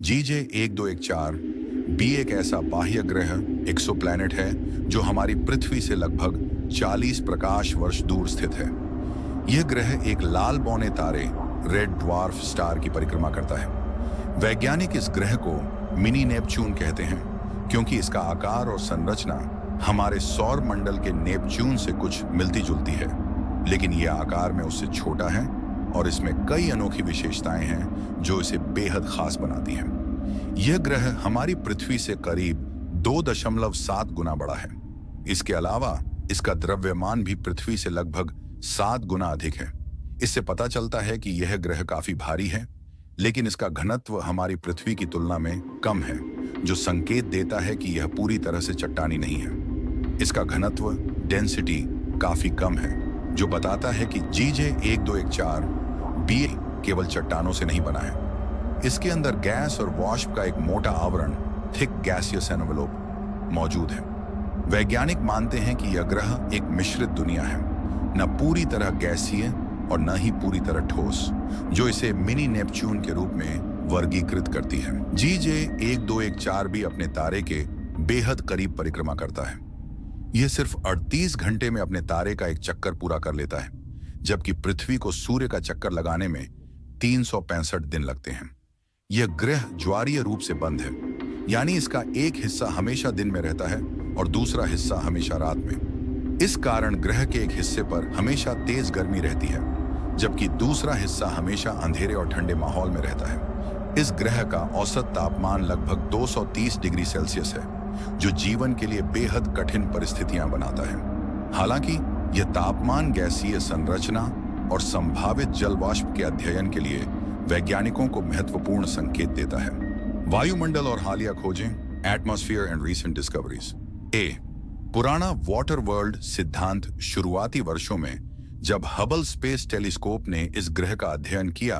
GJ1214 B एक ऐसा बाह्य ग्रह एक्सोप्लैनेट है जो हमारी पृथ्वी से लगभग 40 प्रकाश वर्ष दूर स्थित है। यह ग्रह एक लाल बौने तारे रेड ड्वार्फ स्टार की परिक्रमा करता है। वैज्ञानिक इस ग्रह को मिनी नेपच्यून कहते हैं क्योंकि इसका आकार और संरचना हमारे सौर मंडल के नेपच्यून से कुछ मिलती जुलती है, लेकिन यह आकार में उससे छोटा है और इसमें कई अनोखी विशेषताएं हैं जो इसे बेहद खास बनाती हैं। यह ग्रह हमारी पृथ्वी से करीब 2.7 गुना बड़ा है। इसके अलावा इसका द्रव्यमान भी पृथ्वी से लगभग 7 गुना अधिक है। इससे पता चलता है कि यह ग्रह काफी भारी है, लेकिन इसका घनत्व हमारी पृथ्वी की तुलना में कम है, जो संकेत देता है कि यह पूरी तरह से चट्टानी नहीं है। इसका घनत्व डेंसिटी काफी कम है, जो बताता है कि GJ1214 बी केवल चट्टानों से नहीं बना है। इसके अंदर गैस और वाष्प का एक मोटा आवरण थिक गैसियस एनवेलोप मौजूद है। वैज्ञानिक मानते हैं कि यह ग्रह एक मिश्रित दुनिया है, न पूरी तरह गैसीय और न ही पूरी तरह ठोस, जो इसे मिनी नेपच्यून के रूप में वर्गीकृत करती है। GJ1214 भी अपने तारे के बेहद करीब परिक्रमा करता है। यह सिर्फ 38 घंटे में अपने तारे का एक चक्कर पूरा कर लेता है, जबकि पृथ्वी को सूर्य का चक्कर लगाने में 365 दिन लगते हैं। यह ग्रह ज्वारीय रूप से बंद है, यानी इसका एक हिस्सा हमेशा दिन में रहता है और दूसरा हिस्सा हमेशा रात में। इस कारण ग्रह के एक हिस्से पर हमेशा तेज गर्मी रहती है, जबकि दूसरा हिस्सा हमेशा अंधेरे और ठंडे माहौल में रहता है। इस ग्रह का औसत तापमान लगभग 230 डिग्री सेल्सियस है, जो जीवन के लिए बेहद कठिन परिस्थितियां बनाता है। हालांकि यह तापमान गैसीय संरचना और संभावित जलवाष्प के अध्ययन के लिए वैज्ञानिकों को महत्वपूर्ण संकेत देता है। वायुमंडल और हालिया खोजें, एटमॉस्फेयर एंड रीसेंट डिस्कवरीज। पुराना वाटर वर्ल्ड सिद्धांत शुरुआती वर्षों में जब हबल स्पेस टेलीस्कोप ने इस ग्रह का अध्ययन किया,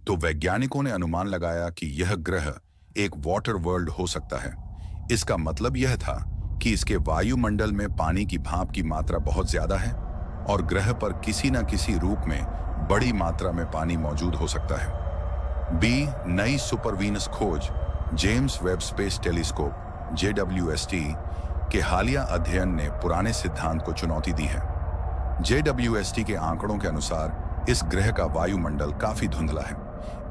तो वैज्ञानिकों ने अनुमान लगाया कि यह ग्रह एक वाटर वर्ल्ड हो सकता है। इसका मतलब यह था कि इसके वायुमंडल में पानी की भाप की मात्रा बहुत ज्यादा है और ग्रह पर किसी न किसी रूप में बड़ी मात्रा में पानी मौजूद हो सकता है। नई सुपरवीनस खोज James Webb space telescope JWST के हालिया अध्ययन ने पुराने सिद्धांत को चुनौती दी है। JWST के आंकड़ों के अनुसार इस ग्रह का वायुमंडल काफी धुंधला है।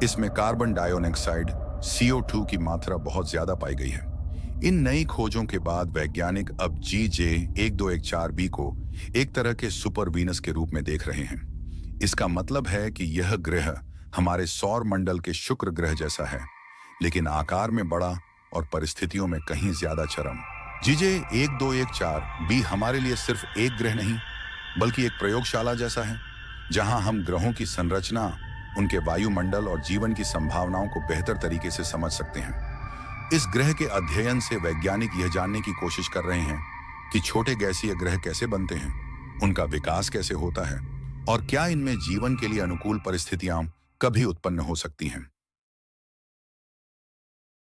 इसमें कार्बन डाइऑक्साइड CO2 की मात्रा बहुत ज्यादा पाई गई है। इन नई खोजों के बाद वैज्ञानिक अब GJ1214b को एक तरह के सुपर वीनस के रूप में देख रहे हैं। इसका मतलब है कि यह ग्रह हमारे सौर मंडल के शुक्र ग्रह जैसा है, लेकिन आकार में बड़ा और परिस्थितियों में कहीं ज्यादा चरम। GJ1214b हमारे लिए सिर्फ एक ग्रह नहीं, बल्कि एक प्रयोगशाला जैसा है, जहां हम ग्रहों की संरचना, उनके वायुमंडल और जीवन की संभावनाओं को बेहतर तरीके से समझ सकते हैं। इस ग्रह के अध्ययन से वैज्ञानिक यह जानने की कोशिश कर रहे हैं कि छोटे गैसीय ग्रह कैसे बनते हैं, उनका विकास कैसे होता है और क्या इनमें जीवन के लिए अनुकूल परिस्थितियां कभी उत्पन्न हो सकती हैं।